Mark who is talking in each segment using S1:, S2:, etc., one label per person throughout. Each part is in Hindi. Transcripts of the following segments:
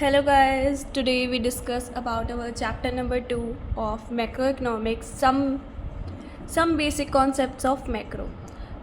S1: Hello guys, today we discuss about our chapter number 2 of macroeconomics, some basic concepts of macro.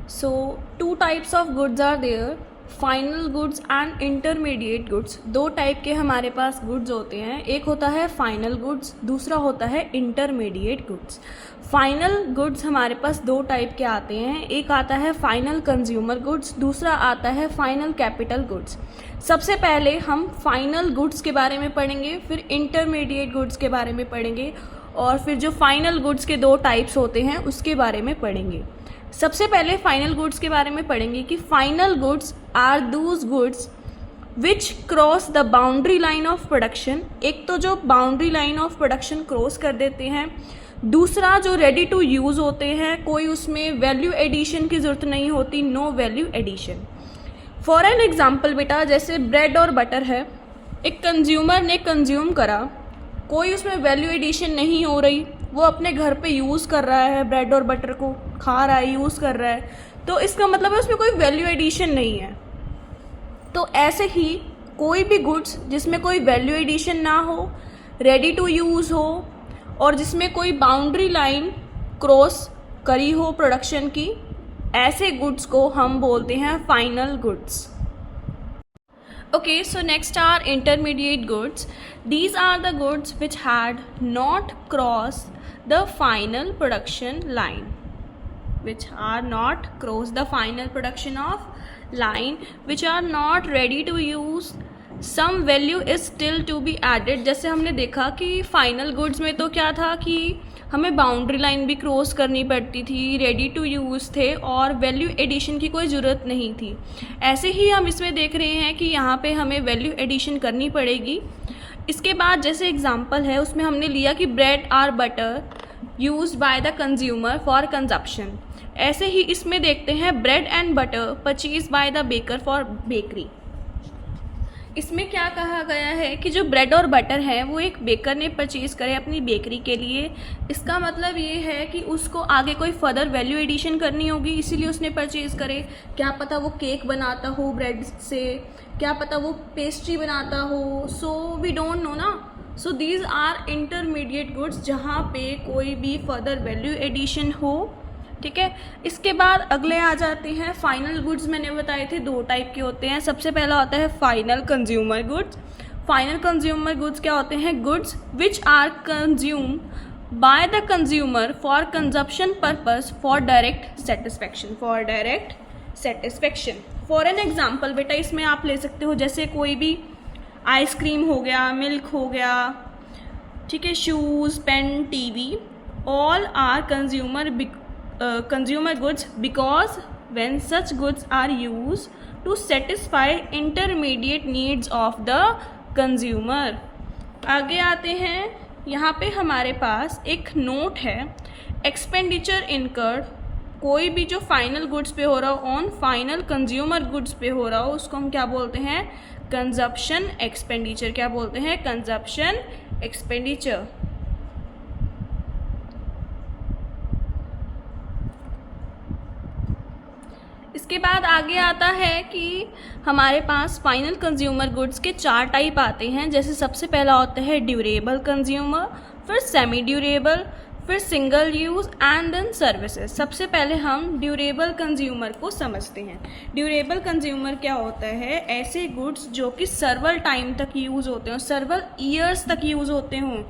S1: So two types of goods are there, final goods and intermediate goods. दो टाइप के हमारे पास गुड्स होते हैं. एक होता है फाइनल गुड्स, दूसरा होता है इंटरमीडिएट गुड्स. फाइनल गुड्स हमारे पास दो टाइप के आते हैं. एक आता है फाइनल कंज्यूमर गुड्स, दूसरा आता है फाइनल कैपिटल गुड्स. सबसे पहले हम फाइनल गुड्स के बारे में पढ़ेंगे, फिर इंटरमीडिएट गुड्स के बारे में पढ़ेंगे, और फिर जो फाइनल गुड्स के दो टाइप्स होते हैं उसके बारे में पढ़ेंगे. सबसे पहले फाइनल गुड्स के बारे में पढ़ेंगे कि final goods are those goods which cross the boundary line of production. एक तो जो boundary line of production cross कर देते हैं, दूसरा जो रेडी टू यूज़ होते हैं, कोई उसमें वैल्यू एडिशन की ज़रूरत नहीं होती, no value addition. For an example बेटा, जैसे ब्रेड और बटर है, एक कंज्यूमर ने कंज्यूम करा, कोई उसमें वैल्यू एडिशन नहीं हो रही, वो अपने घर पे यूज़ कर रहा है, ब्रेड और बटर को खा रहा है, यूज़ कर रहा है, तो इसका मतलब है उसमें कोई वैल्यू एडिशन नहीं है. तो ऐसे ही कोई भी गुड्स जिसमें कोई वैल्यू एडिशन ना हो, रेडी टू यूज़ हो, और जिसमें कोई बाउंड्री लाइन क्रॉस करी हो प्रोडक्शन की, ऐसे गुड्स को हम बोलते हैं final goods. Okay, so next are intermediate goods. These are the goods which had not crossed the final production line, which are not crossed the final production of line, which are not ready to use. Some value is still to be added. जैसे हमने देखा कि फाइनल गुड्स में तो क्या था कि हमें बाउंड्री लाइन भी क्रॉस करनी पड़ती थी, रेडी टू यूज़ थे, और वैल्यू एडिशन की कोई ज़रूरत नहीं थी. ऐसे ही हम इसमें देख रहे हैं कि यहाँ पे हमें वैल्यू एडिशन करनी पड़ेगी. इसके बाद जैसे एग्जांपल है, उसमें हमने लिया कि ब्रेड और butter used by the consumer for consumption. ऐसे ही इसमें देखते हैं bread and butter purchase by the baker for bakery. इसमें क्या कहा गया है कि जो ब्रेड और बटर है वो एक बेकर ने परचेज करे अपनी बेकरी के लिए. इसका मतलब ये है कि उसको आगे कोई फर्दर वैल्यू एडिशन करनी होगी, इसीलिए उसने परचेज करे. क्या पता वो केक बनाता हो ब्रेड से, क्या पता वो पेस्ट्री बनाता हो, सो वी डोंट नो ना. So these are intermediate goods जहाँ पे कोई भी फर्दर वैल्यू एडिशन हो. ठीक है. इसके बाद अगले आ जाते हैं फाइनल गुड्स. मैंने बताए थे दो टाइप के होते हैं. सबसे पहला होता है final consumer goods. Final consumer goods क्या होते हैं? Goods which are consume by the consumer for consumption purpose for direct satisfaction. For direct satisfaction. For an example बेटा, इसमें आप ले सकते हो जैसे कोई भी आइसक्रीम हो गया, मिल्क हो गया, ठीक है, shoes, pen, TV, all are consumer goods because when such goods are used to satisfy intermediate needs of the consumer. आगे आते हैं. यहाँ पे हमारे पास एक नोट है, एक्सपेंडिचर इनकर्ड. कोई भी जो फाइनल गुड्स पे हो रहा हो, ऑन फाइनल कंज्यूमर गुड्स पे हो रहा हो, उसको हम क्या बोलते हैं? Consumption expenditure. क्या बोलते हैं? Consumption expenditure. इसके बाद आगे आता है कि हमारे पास फाइनल कंज्यूमर गुड्स के चार टाइप आते हैं. जैसे सबसे पहला होता है ड्यूरेबल कंज्यूमर, फिर सेमी ड्यूरेबल, फिर single use and then services. सबसे पहले हम ड्यूरेबल कंज्यूमर को समझते हैं. ड्यूरेबल कंज्यूमर क्या होता है? ऐसे गुड्स जो कि सर्वल टाइम तक यूज़ होते हों, सर्वल ईयर्स तक यूज़ होते हों.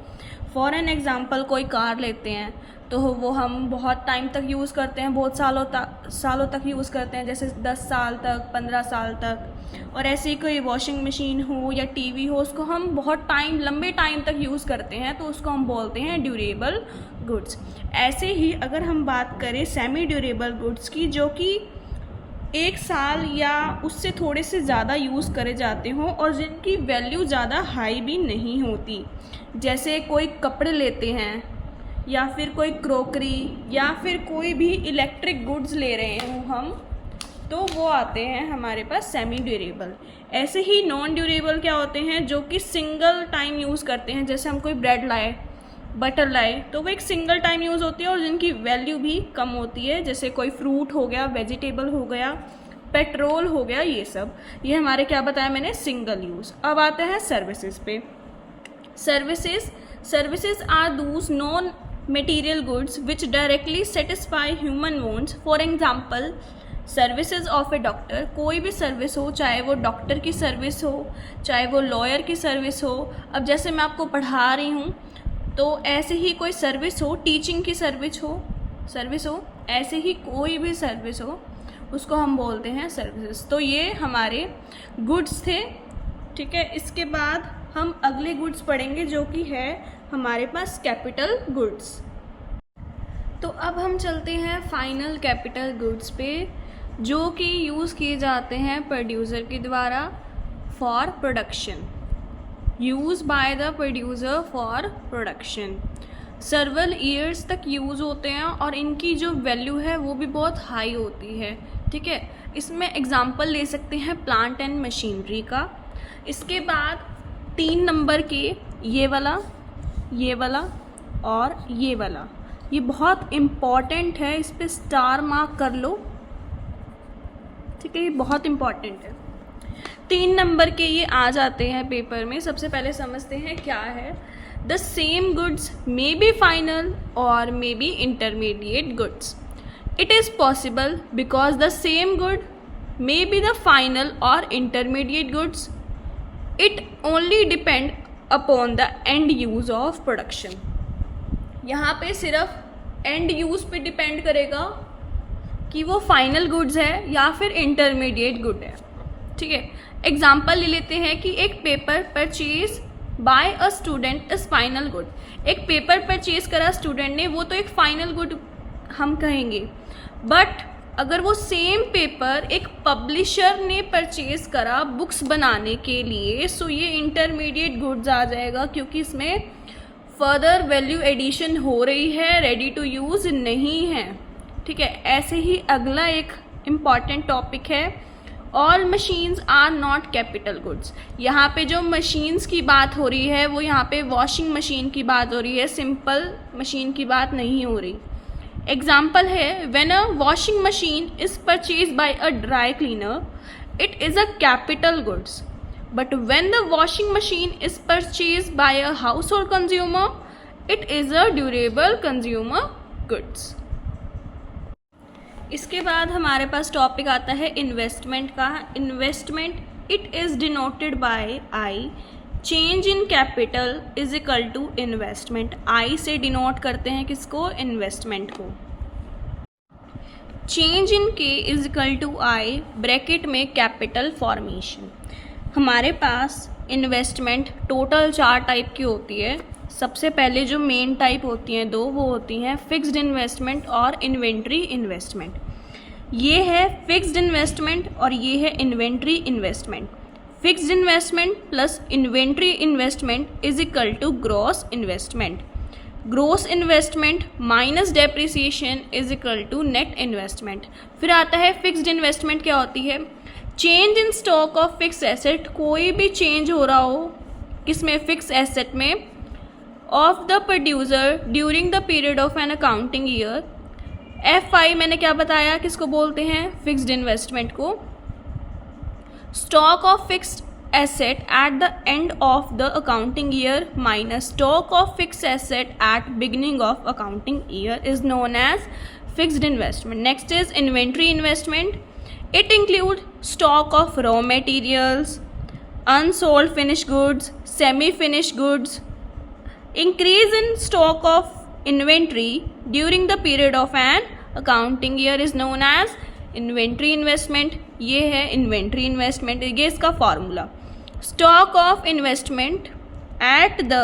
S1: फॉर एन एग्जाम्पल, कोई कार लेते हैं तो वो हम बहुत टाइम तक यूज़ करते हैं, बहुत सालों तक यूज़ करते हैं, जैसे 10 साल तक, 15 साल तक. और ऐसे ही कोई वॉशिंग मशीन हो या टीवी हो, उसको हम बहुत लंबे टाइम तक यूज़ करते हैं, तो उसको हम बोलते हैं ड्यूरेबल गुड्स. ऐसे ही अगर हम बात करें सेमी ड्यूरेबल गुड्स की, जो कि 1 साल या उससे थोड़े से ज़्यादा यूज़ करे जाते हों और जिनकी वैल्यू ज़्यादा हाई भी नहीं होती, जैसे कोई कपड़े लेते हैं, या फिर कोई क्रोकरी, या फिर कोई भी इलेक्ट्रिक गुड्स ले रहे हों हम, तो वो आते हैं हमारे पास सेमी ड्यूरेबल. ऐसे ही नॉन ड्यूरेबल क्या होते हैं? जो कि सिंगल टाइम यूज़ करते हैं. जैसे हम कोई ब्रेड लाए, बटर लाए, तो वो एक सिंगल टाइम यूज़ होती है और जिनकी वैल्यू भी कम होती है. जैसे कोई फ्रूट हो गया, वेजिटेबल हो गया, पेट्रोल हो गया, ये सब, ये हमारे क्या बताया मैंने, सिंगल यूज़। अब आते हैं सर्विसेज पे। सर्विसेज आर दूस non material goods which directly satisfy human wants. For example services of A doctor, कोई भी सर्विस हो, चाहे वो डॉक्टर की सर्विस हो, चाहे वो लॉयर की सर्विस हो। अब जैसे मैं आपको पढ़ा रही हूँ तो ऐसे ही कोई सर्विस हो, टीचिंग की सर्विस हो, ऐसे ही कोई भी सर्विस हो, उसको हम बोलते हैं सर्विसेज। तो ये हमारे गुड्स थे, ठीक है। इसके बाद हम अगले गुड्स पढ़ेंगे जो कि है हमारे पास कैपिटल गुड्स। तो अब हम चलते हैं फाइनल कैपिटल गुड्स पे, जो कि यूज़ किए जाते हैं प्रोड्यूसर के द्वारा for production, use by the producer for production. सर्वल years तक यूज़ होते हैं और इनकी जो वैल्यू है वो भी बहुत हाई होती है, ठीक है। इसमें एग्जांपल ले सकते हैं प्लांट एंड मशीनरी का। इसके बाद 3 नंबर के ये वाला और ये वाला, ये बहुत इम्पॉर्टेंट है, इस पर स्टार मार्क कर लो, ठीक है, ये बहुत इम्पॉर्टेंट है। 3 नंबर के ये आ जाते हैं पेपर में। सबसे पहले समझते हैं क्या है। The same goods may be final or may be intermediate goods. It is possible because the same good may be the final or intermediate goods. It only depend upon the end use of production. यहाँ पे सिर्फ एंड यूज़ पे डिपेंड करेगा कि वो फाइनल गुड्स है या फिर इंटरमीडिएट गुड है, ठीक है। एग्जाम्पल ले लेते हैं कि एक paper purchase by a student is final good. एक पेपर परचेज करा स्टूडेंट ने, वो तो एक फाइनल गुड हम कहेंगे। बट अगर वो सेम पेपर एक पब्लिशर ने परचेज करा बुक्स बनाने के लिए, सो ये इंटरमीडिएट गुड्स आ जाएगा, क्योंकि इसमें फर्दर वैल्यू एडिशन हो रही है, रेडी टू यूज़ नहीं है, ठीक है। ऐसे ही अगला एक इम्पॉर्टेंट टॉपिक है, all machines are not capital goods. यहाँ पे जो मशीन्स की बात हो रही है वो यहाँ पे वॉशिंग मशीन की बात हो रही है, सिंपल मशीन की बात नहीं हो रही। एग्जाम्पल है, when a washing machine is purchase by a dry cleaner it is a capital goods, but when the washing machine is purchase by a household consumer it is a durable consumer goods. इसके बाद हमारे पास टॉपिक आता है इन्वेस्टमेंट का। Investment it is denoted by I. Change in capital is equal to investment. I से डिनोट करते हैं किसको, इन्वेस्टमेंट को। Change in K is equal to I, bracket में कैपिटल फॉर्मेशन। हमारे पास इन्वेस्टमेंट टोटल 4 टाइप की होती है। सबसे पहले जो मेन टाइप होती हैं 2, वो होती हैं फिक्स्ड इन्वेस्टमेंट और इन्वेंट्री इन्वेस्टमेंट। ये है फिक्स्ड इन्वेस्टमेंट और ये है inventory investment. Fixed investment plus inventory investment is equal to gross investment. Gross investment minus depreciation is equal to net investment. फिर आता है फिक्स्ड इन्वेस्टमेंट क्या होती है, change in stock of fix asset. कोई भी चेंज हो रहा हो किसमें, फिक्स एसेट में, of the producer during the period of an accounting year. FI मैंने क्या बताया, किसको बोलते हैं, फिक्स्ड इन्वेस्टमेंट को। Stock of fixed asset at the end of the accounting year minus stock of fixed asset at beginning of accounting year is known as fixed investment. Next is inventory investment. It include stock of raw materials, unsold finish goods, semi finish goods. Increase in stock of inventory during the period of an accounting year is known as inventory investment। ये है inventory investment, ये इसका formula. Stock of investment at the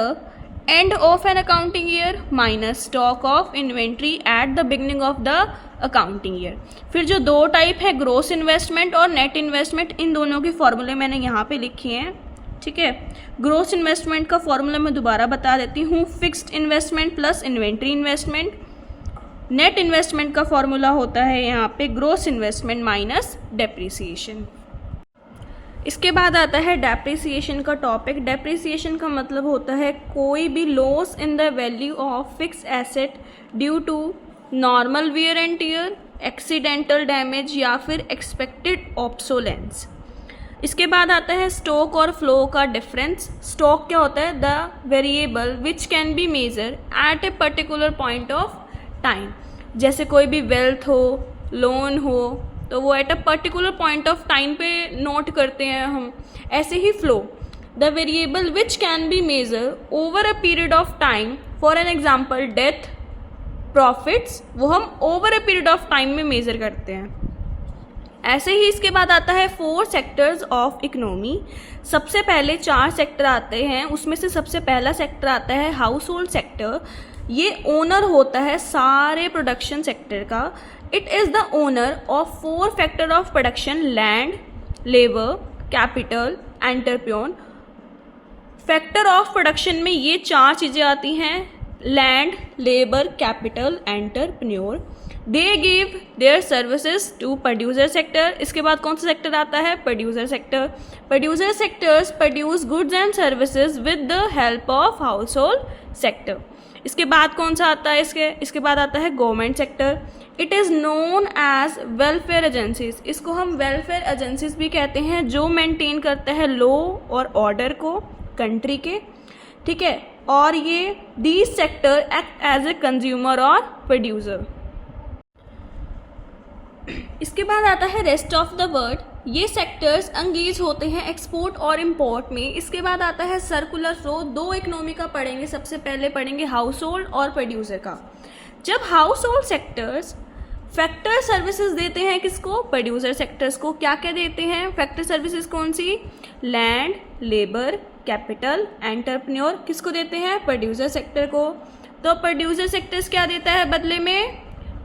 S1: end of an accounting year minus stock of inventory at the beginning of the accounting year। फिर जो 2 टाइप है ग्रोस इन्वेस्टमेंट और नेट इन्वेस्टमेंट, इन दोनों के फॉर्मूले मैंने यहाँ पे लिखे हैं, ठीक है। ग्रोस इन्वेस्टमेंट का फॉर्मूला मैं दोबारा बता देती हूँ, fixed investment plus inventory investment. Net investment का फॉर्मूला होता है यहाँ पे ग्रोस इन्वेस्टमेंट माइनस डेप्रिसिएशन। इसके बाद आता है डेप्रिसिएशन का टॉपिक। डेप्रिसिएशन का मतलब होता है कोई भी loss in the value of fix asset due to normal wear and tear, accidental damage या फिर एक्सपेक्टेड ऑब्सोलेंस। इसके बाद आता है स्टॉक और फ्लो का डिफरेंस। स्टॉक क्या होता है? The variable which can be measure at a particular point of time. जैसे कोई भी वेल्थ हो, लोन हो, तो वो at a particular point of time पे नोट करते हैं हम। ऐसे ही flow, the variable which can be measure over a period of time. For an example death, profits, वो हम over a period of time में मेजर करते हैं। ऐसे ही इसके बाद आता है 4 सेक्टर्स ऑफ इकोनॉमी। सबसे पहले 4 सेक्टर आते हैं, उसमें से सबसे पहला सेक्टर आता है हाउस होल्ड सेक्टर। ये ओनर होता है सारे प्रोडक्शन सेक्टर का। It is the owner of 4 factor of production: land, labour, capital, entrepreneur. Factor of production में ये 4 चीज़ें आती हैं: land, labour, capital, entrepreneur. They give their services to producer sector. इसके बाद कौन सा सेक्टर आता है? Producer sector. Producer sectors produce goods and services with the help of household sector. इसके बाद कौन सा आता है? इसके बाद आता है government sector. It is known as welfare agencies. इसको हम वेलफेयर एजेंसीज भी कहते हैं, जो मेंटेन करते हैं लॉ और ऑर्डर को कंट्री के, ठीक है। और ये these sector act as a consumer और प्रोड्यूसर। इसके बाद आता है रेस्ट ऑफ द वर्ल्ड। ये सेक्टर्स अंगेज होते हैं एक्सपोर्ट और इंपोर्ट में। इसके बाद आता है सर्कुलर फ्लो। 2 इकोनॉमी का पढ़ेंगे, सबसे पहले पढ़ेंगे हाउस होल्ड और प्रोड्यूसर का। जब house hold sectors factor services देते हैं किसको? प्रोड्यूसर सेक्टर्स को। क्या क्या देते हैं फैक्टर सर्विसेज? कौन सी? Land, labour, capital, entrepreneur. किसको देते हैं? प्रोड्यूसर सेक्टर को। तो प्रोड्यूसर सेक्टर्स क्या देता है बदले में?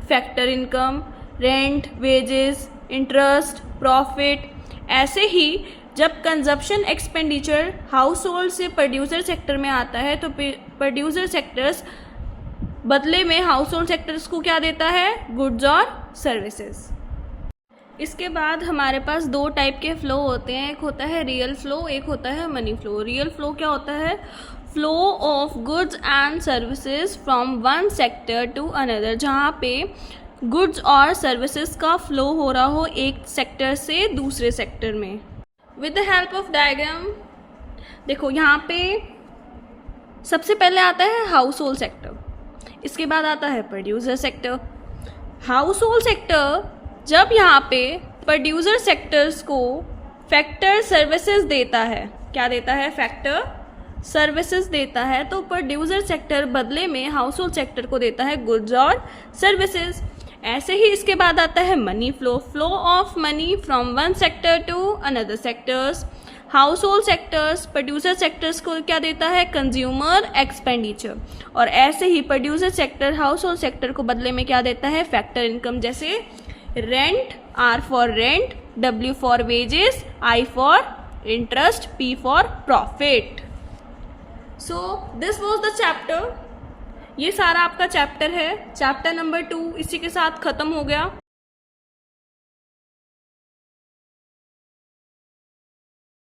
S1: Factor income, rent, wages, interest, profit. ऐसे ही जब कंजप्शन एक्सपेंडिचर हाउस होल्ड से प्रोड्यूसर सेक्टर में आता है, तो प्रोड्यूसर सेक्टर्स बदले में हाउस होल्ड सेक्टर्स को क्या देता है? गुड्स और सर्विसेज। इसके बाद हमारे पास 2 टाइप के फ्लो होते हैं, एक होता है रियल फ्लो, एक होता है मनी फ्लो। रियल फ्लो क्या होता है? Flow of goods and services from one sector to another. जहाँ पे गुड्स और सर्विसेज का फ्लो हो रहा हो एक सेक्टर से दूसरे सेक्टर में। With the help of diagram देखो, यहाँ पे सबसे पहले आता है हाउस होल्ड सेक्टर, इसके बाद आता है producer sector. Household sector जब यहाँ पे प्रोड्यूसर सेक्टर्स को फैक्टर सर्विसेज देता है, क्या देता है? फैक्टर सर्विसेज देता है, तो प्रोड्यूसर सेक्टर बदले में हाउस होल्ड सेक्टर को देता है गुड्स और सर्विसेज। ऐसे ही इसके बाद आता है money flow. Flow of money from one sector to another sectors. Household sectors producer sectors को क्या देता है? Consumer expenditure. और ऐसे ही producer sector household sector को बदले में क्या देता है? Factor income. जैसे rent, R for rent, W for wages, I for interest, P for profit. So this was the chapter. ये सारा आपका चैप्टर है। चैप्टर नंबर 2 इसी के साथ ख़त्म हो गया।